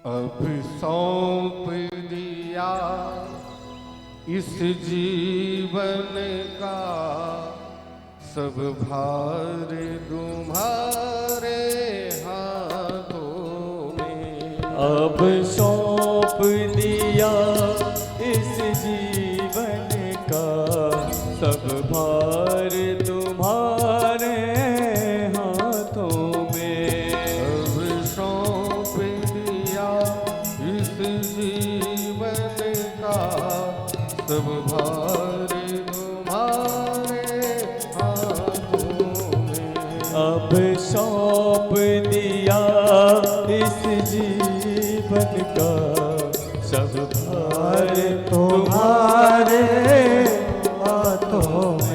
अब सौंप दिया इस जीवन का सब भार तुम्हारे हाथों में। अब सौंप दिया इस जीवन का सब भार तुम्हारे हाथों में। अब सौंप दिया इस जीवन का सब भार तुम्हारे हाथों में। अब सौंप दिया इस जीवन का सब भार तुम्हारे हाथों में।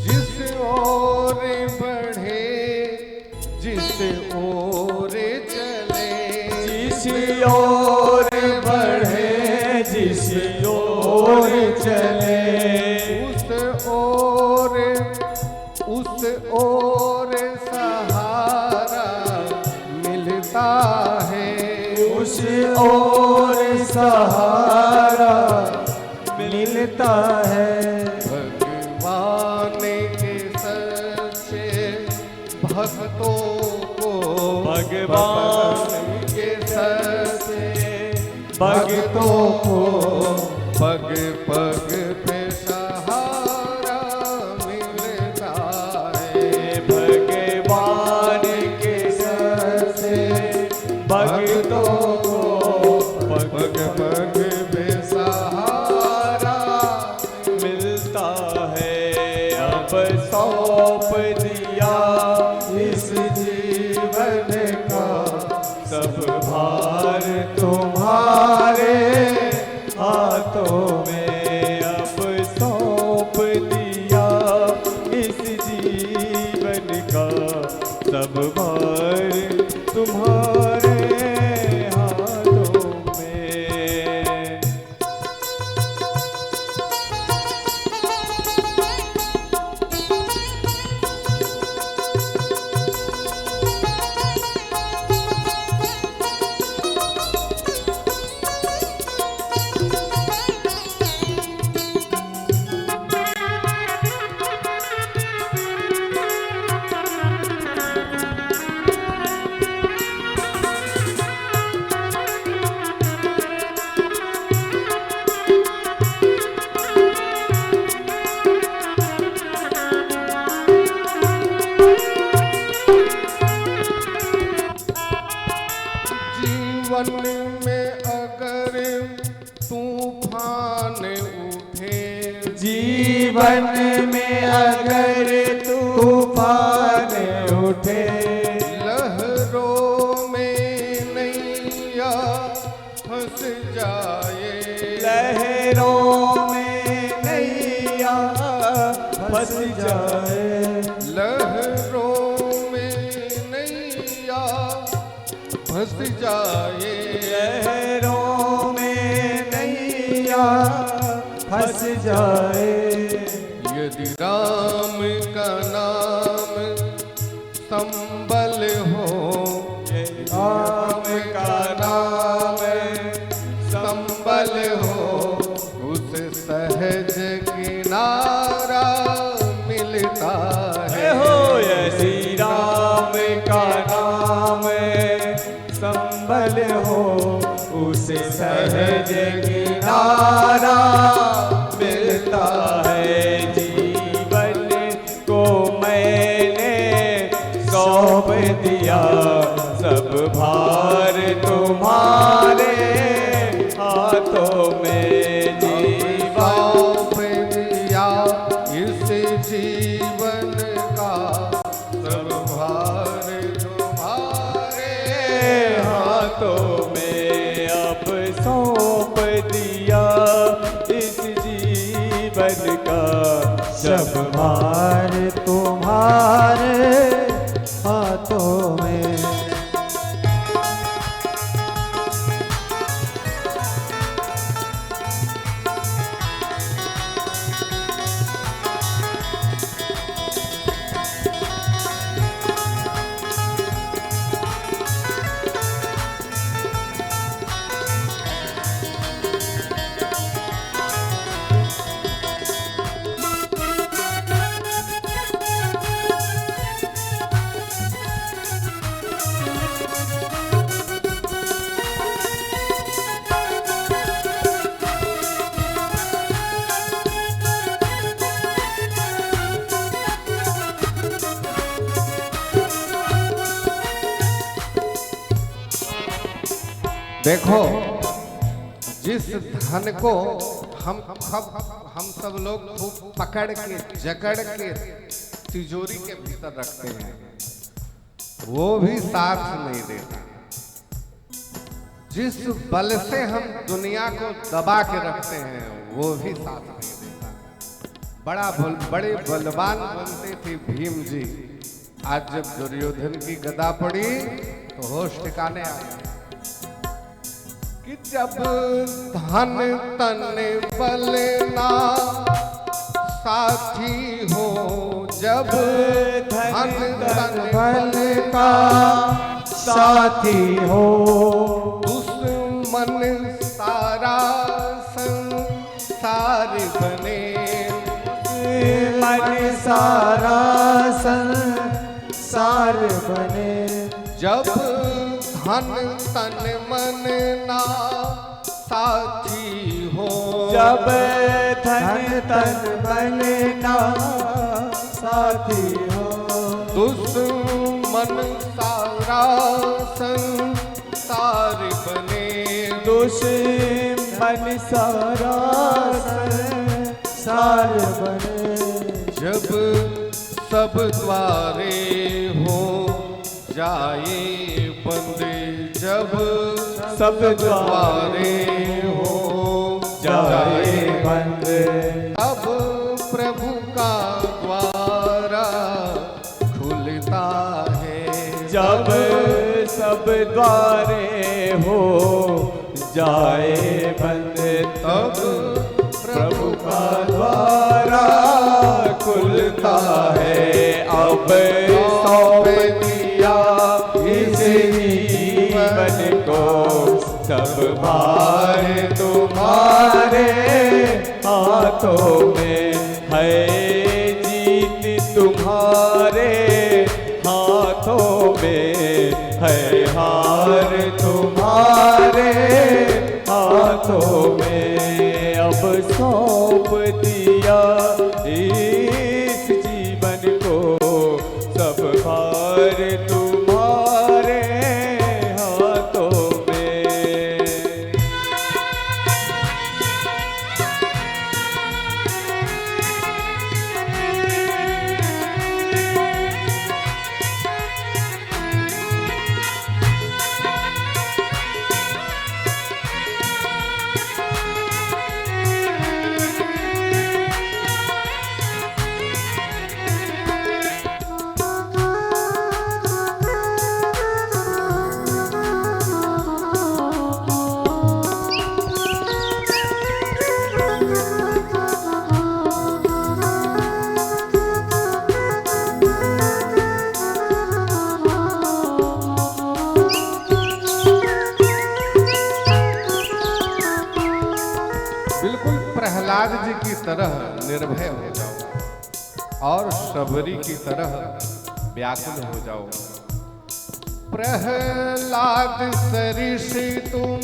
जिस ओर बढ़े जिस ओर चले उस ओर सहारा मिलता है। उस ओर सहारा मिलता है। भगवान के सच्चे भक्तों को भगवान के सच्चे भक्तों को पग पग पे सहारा मिलता है। भगवान के सच्चे भक्तों को पग पग पे सहारा मिलता है। अब सौंप दिया इस जीवन का सब भार तुम्हारे हाथों में। अब सौंप दिया इस जीवन का सब भार तुम्हारे हाथों में। जीवन में अगर तूफान उठे जीवन में अगर तूफान उठे लहरों में नैया फंस जाए। लहरों में नैया फंस जाए। लहरों में नैया फंस जाए। लहरों में नैया फंस जाए। यदि राम का नाम संबल हो राम का नाम संबल हो उस सहज किनारा मिलता है। हो श्री राम का नाम संबल हो उसे सहज किनारा मिलता है। जीवन को मैंने सौंप दिया सब भार तुम्हारे हाथों में जीवन। सौंप दिया इस जीवन का सब भार तुम्हारे हाथों में। अब सौंप दिया इस जीवन का सब भार तुम्हारे हाथों में। देखो, जिस धन को हम सब लोग खूब पकड़ के जकड़ के तिजोरी के भीतर रखते हैं, वो भी साथ नहीं देता। जिस बल से हम दुनिया को दबा के रखते हैं, वो भी साथ नहीं देता। बड़े बलवान बनते थे भीम जी। आज जब दुर्योधन की गदा पड़ी तो होश ठिकाने आ गए कि जब धन तन बल ना साथी हो, जब धन तन बल का साथी हो, दुश्मन सारा संसार बने। मन सारा संसार बने। जब धन तन मन ना साथी हो, जब धन तन मन ना साथी हो, दुश्मन सारा संसार बने। दुश्मन सारा संसार बने। जब सब द्वारे हो जाए बंद, जब सब द्वारे हो जाए बंद, अब प्रभु का द्वारा खुलता है। जब सब द्वारे हो जाए बंद, तब प्रभु का द्वारा खुलता है। अब सौंप दिया इस जीवन को सब भार तुम्हारे हाथों में है। जीत तुम्हारे हाथों में है, हार तुम्हारे हाथों में। अब सौंप दिया इस जीवन को सब भार तुम्हारे हाथों में। बिल्कुल प्रहलाद जी की तरह निर्भय हो जाओ और शबरी की तरह व्याकुल हो जाओ। प्रहलाद सरिष तुम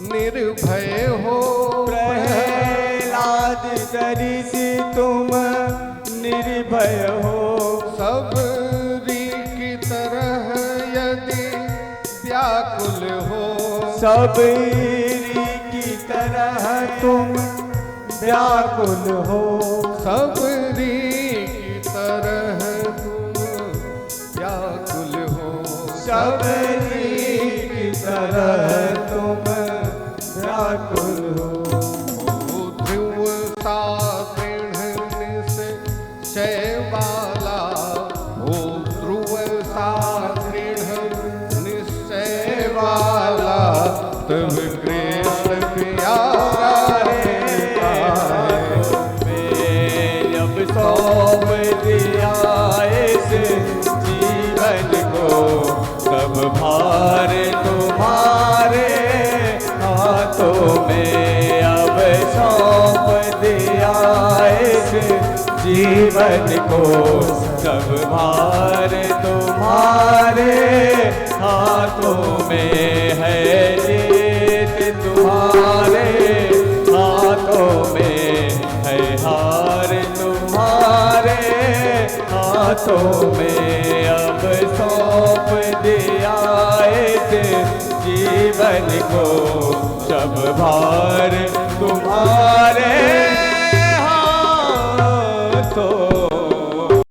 निर्भय हो, प्रहलाद सरिष तुम निर्भय हो। सबरी की तरह यदि सबरी की तरह तुम व्याकुल हो, सबरी की तरह तुम व्याकुल हो, सबरी की तरह तुम व्याकुल हो। ध्रुव सा दृढ़ निश्चय वाला, हो ध्रुव सा दृढ़ निश्चय वाला, तब कृष्ण प्यारा जब सौंप दिया इस जीवन को, तब भार तुम्हारे हाथों में। अब सौंप दिया इस जीवन को, तब भार तुम्हारे हाथों में है। जीत तुम्हारे हाथों में है, हार तुम्हारे हाथों में। अब सौंप दिया इस जीवन को, सब भार